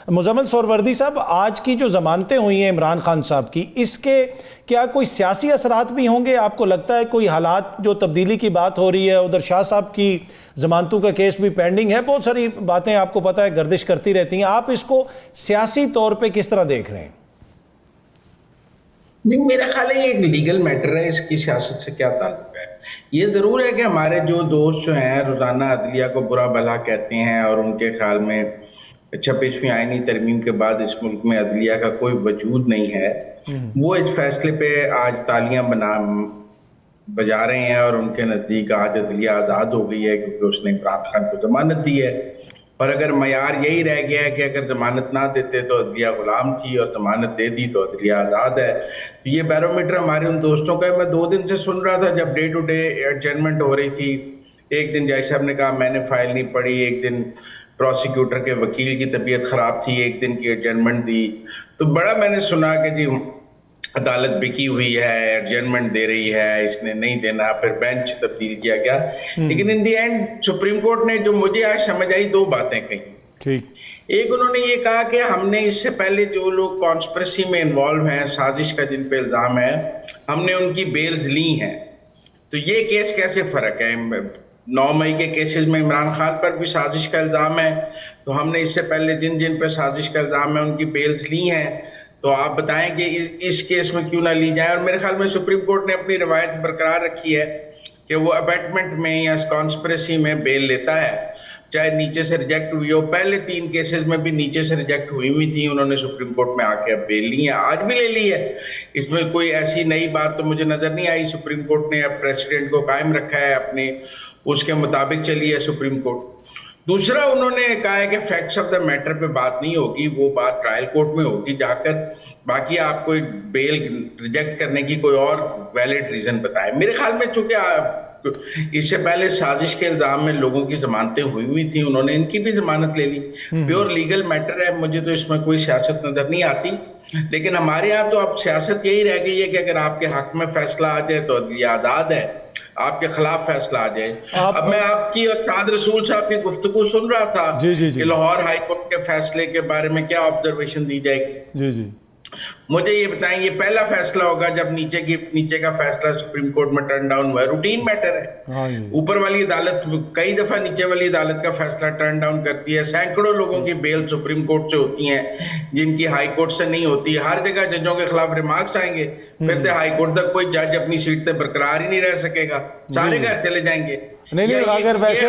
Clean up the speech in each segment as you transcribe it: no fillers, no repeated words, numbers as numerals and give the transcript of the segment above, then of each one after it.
مزمل سہروردی صاحب، آج کی جو ضمانتیں ہوئی ہیں عمران خان صاحب کی، اس کے کیا کوئی سیاسی اثرات بھی ہوں گے؟ آپ کو لگتا ہے کوئی حالات جو تبدیلی کی بات ہو رہی ہے، ادھر شاہ صاحب کی ضمانتوں کا کیس بھی پینڈنگ ہے، بہت ساری باتیں آپ کو پتہ ہے گردش کرتی رہتی ہیں، آپ اس کو سیاسی طور پہ کس طرح دیکھ رہے ہیں؟ نہیں، میرا خیال ہے یہ ایک لیگل میٹر ہے، اس کی سیاست سے کیا تعلق ہے؟ یہ ضرور ہے کہ ہمارے جو دوست جو ہیں روزانہ عدلیہ کو برا بھلا کہتے ہیں اور ان کے خیال میں 26ویں آئینی ترمیم کے بعد اس ملک میں عدلیہ کا کوئی وجود نہیں ہے، وہ اس فیصلے پہ آج تالیاں بجا رہے ہیں اور ان کے نزدیک آج عدلیہ آزاد ہو گئی ہے کیونکہ اس نے عمران خان کو ضمانت دی ہے۔ اور اگر معیار یہی رہ گیا ہے کہ اگر ضمانت نہ دیتے تو عدلیہ غلام تھی اور ضمانت دے دی تو عدلیہ آزاد ہے، تو یہ بیرومیٹر ہمارے ان دوستوں کا ہے۔ میں 2 دن سے سن رہا تھا جب ڈے ٹو ڈے ایڈجرنمنٹ ہو رہی تھی، ایک دن جج صاحب نے کہا میں نے فائل نہیں پڑھی، ایک دن پروسیکیوٹر کے وکیل کی طبیعت خراب تھی، ایک دن کی ایڈجرنمنٹ دی، تو بڑا میں نے سنا کہ جی عدالت بکی ہوئی ہے، ایڈجرنمنٹ دے رہی ہے، اس نے نہیں دینا، پھر بینچ تبدیل کیا گیا۔ لیکن ان دی اینڈ سپریم کورٹ نے جو مجھے آج سمجھ آئی 2 باتیں کہیں۔ ایک انہوں نے یہ کہا کہ ہم نے اس سے پہلے جو لوگ کانسپریسی میں انوالو ہیں، سازش کا جن پہ الزام ہے، ہم نے ان کی بیلز لی ہیں، تو یہ کیس کیسے فرق ہے؟ 9 مئی کے کیسز میں عمران خان پر بھی سازش کا الزام ہے، تو ہم نے اس سے پہلے جن پہ سازش کا الزام ہے ان کی بیلز لی ہیں، تو آپ بتائیں کہ اس کیس میں کیوں نہ لی جائیں؟ اور میرے خیال میں سپریم کورٹ نے اپنی روایت برقرار رکھی ہے کہ وہ ابیٹمنٹ میں یا کانسپریسی میں بیل لیتا ہے، چاہے نیچے سے ریجیکٹ ہوئی ہو۔ پہلے 3 کیسز میں بھی نیچے سے ریجیکٹ ہوئی تھیں، انہوں نے سپریم کورٹ میں آ کے اب بیل لی ہے، آج بھی لے لی ہے۔ اس میں کوئی ایسی نئی بات تو مجھے نظر نہیں آئی۔ سپریم کورٹ نے اب پریسیڈنٹ کو قائم رکھا ہے، اپنے اس کے مطابق چلی ہے سپریم کورٹ۔ دوسرا انہوں نے کہا ہے کہ فیکٹس آف دا میٹر پہ بات نہیں ہوگی، وہ بات ٹرائل کورٹ میں ہوگی جا کر، باقی آپ کوئی بیل ریجیکٹ کرنے کی کوئی اور ویلڈ ریزن بتائیں۔ میرے خیال میں چونکہ اس سے پہلے سازش کے الزام میں لوگوں کی ضمانتیں ہوئی تھیں، انہوں نے ان کی بھی ضمانت لے لی، پیور لیگل میٹر ہے، مجھے تو اس میں کوئی سیاست نظر نہیں آتی۔ لیکن ہمارے ہاں تو اب سیاست یہی رہ گئی ہے کہ اگر آپ کے حق میں فیصلہ آ جائے تو عدلیہ آزاد ہے، آپ کے خلاف فیصلہ آ جائے۔ اب میں آپ کی اور سعد رسول صاحب کی گفتگو سن رہا تھا کہ لاہور ہائی کورٹ کے فیصلے کے بارے میں کیا آبزرویشن دی جائے گی۔ مجھے یہ بتائیں، یہ پہلا فیصلہ ہوگا جب نیچے کا فیصلہ سپریم کورٹ میں ٹرن ڈاؤن ہوا ہے، روٹین میٹر ہے۔ اوپر والی عدالت کئی دفعہ نیچے والی عدالت کا فیصلہ ٹرن ڈاؤن کرتی ہے، سینکڑوں لوگوں کی بیل سپریم کورٹ سے ہوتی ہیں جن کی ہائی کورٹ سے نہیں ہوتی۔ ہر جگہ ججوں کے خلاف ریمارکس آئیں گے، پھر تو ہائی کورٹ تک کوئی جج اپنی سیٹ پہ برقرار ہی نہیں رہ سکے گا، سارے گھر چلے جائیں گے۔ نہیں، اگر ویسے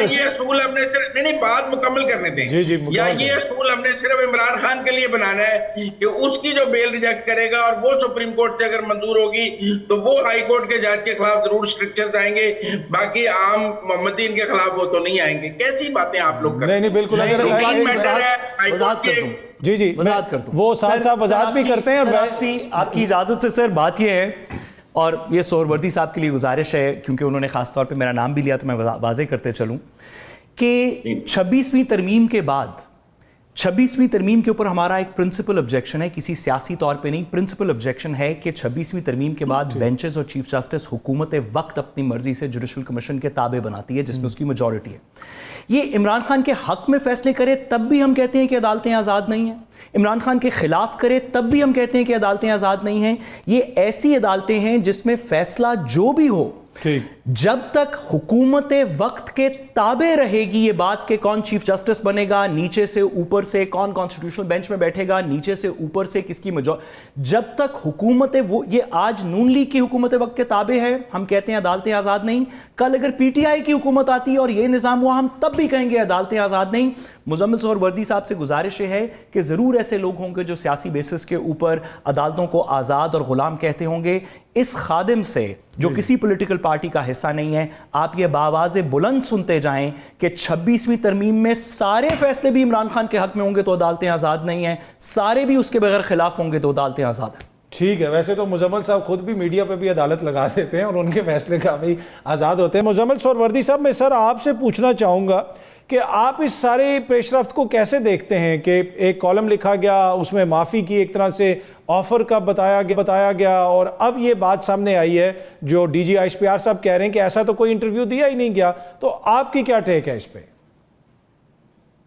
یہ اصول ہم نے نہیں بات مکمل کرنے دیں، یا یہ اصول ہم نے صرف عمران خان کے لیے بنانا ہے کہ اس کی جو بیل ریجیکٹ کرے گا اور وہ سپریم کورٹ سے اگر منظور ہوگی تو وہ ہائی کورٹ کے جج کے خلاف ضرور اسٹرکچر آئیں گے، باقی عام محمدین کے خلاف وہ تو نہیں آئیں گے۔ کیسی باتیں آپ لوگ کرتے ہیں؟ نہیں بالکل، اگر جی وضاحت کرتا ہوں، وہ ساتھ صاحب وضاحت بھی کرتے ہیں۔ اور آپ کی اجازت سے سر بات یہ ہے، اور یہ سہروردی صاحب کے لیے گزارش ہے کیونکہ انہوں نے خاص طور پہ میرا نام بھی لیا تو میں واضح کرتے چلوں کہ 26ویں ترمیم کے بعد 26ویں ترمیم کے اوپر ہمارا ایک پرنسپل آبجیکشن ہے، کسی سیاسی طور پہ نہیں، پرنسپل آبجیکشن ہے کہ 26ویں ترمیم کے بعد بینچز اور چیف جسٹس حکومت وقت اپنی مرضی سے جوڈیشل کمیشن کے تابع بناتی ہے جس میں اس کی میجورٹی ہے۔ یہ عمران خان کے حق میں فیصلے کرے تب بھی ہم کہتے ہیں کہ عدالتیں آزاد نہیں ہیں، عمران خان کے خلاف کرے تب بھی ہم کہتے ہیں کہ عدالتیں آزاد نہیں ہیں۔ یہ ایسی عدالتیں ہیں جس میں فیصلہ جو بھی ہو جب تک حکومت وقت کے تابع رہے گی، یہ بات کہ کون چیف جسٹس بنے گا، نیچے سے اوپر سے کون کانسٹیٹیوشنل بینچ میں بیٹھے گا، نیچے سے اوپر سے کس کی جب تک حکومت یہ آج نون لیگ کی حکومت وقت کے تابع ہے ہم کہتے ہیں عدالتیں آزاد نہیں۔ کل اگر پی ٹی آئی کی حکومت آتی ہے اور یہ نظام ہوا ہم تب بھی کہیں گے عدالتیں آزاد نہیں۔ مزمل سہروردی صاحب سے گزارش ہے کہ ضرور ایسے لوگ ہوں گے جو سیاسی بیسس کے اوپر عدالتوں کو آزاد اور غلام کہتے ہوں گے۔ اس خادم سے جو کسی پولیٹیکل پارٹی کا حصہ نہیں ہے، آپ یہ بآواز بلند سنتے جائیں کہ 26ویں ترمیم میں سارے فیصلے بھی عمران خان کے حق میں ہوں گے تو عدالتیں آزاد نہیں ہیں، سارے بھی اس کے بغیر خلاف ہوں گے تو عدالتیں آزاد ہیں۔ ٹھیک ہے، ویسے تو مزمل صاحب خود بھی میڈیا پہ بھی عدالت لگا دیتے ہیں اور ان کے فیصلے کافی آزاد ہوتے ہیں۔ مزمل سہروردی صاحب، میں سر آپ سے پوچھنا چاہوں گا کہ آپ اس سارے پیش رفت کو کیسے دیکھتے ہیں کہ ایک کالم لکھا گیا، اس میں معافی کی ایک طرح سے آفر کا بتایا گیا، اور اب یہ بات سامنے آئی ہے جو D G S P R صاحب کہہ رہے ہیں کہ ایسا تو کوئی انٹرویو دیا ہی نہیں گیا، تو آپ کی کیا ٹیک ہے اس پہ؟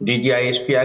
DGISPR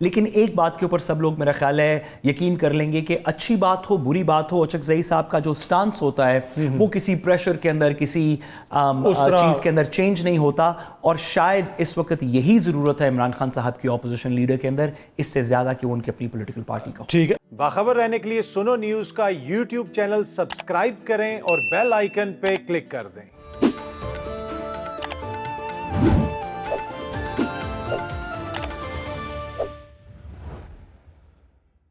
لیکن ایک بات کے اوپر سب لوگ میرا خیال ہے یقین کر لیں گے کہ اچھی بات ہو بری بات ہو، اچکزئی صاحب کا جو سٹانس ہوتا ہے وہ کسی پریشر کے اندر، کسی چیز کے اندر چینج نہیں ہوتا، اور شاید اس وقت یہی ضرورت ہے عمران خان صاحب کی اپوزیشن لیڈر کے اندر، اس سے زیادہ کہ وہ ان کی اپنی پولیٹیکل پارٹی کا. ٹھیک ہے، باخبر رہنے کے لیے سنو نیوز کا یوٹیوب چینل سبسکرائب کریں اور بیل آئیکن پہ کلک کر دیں.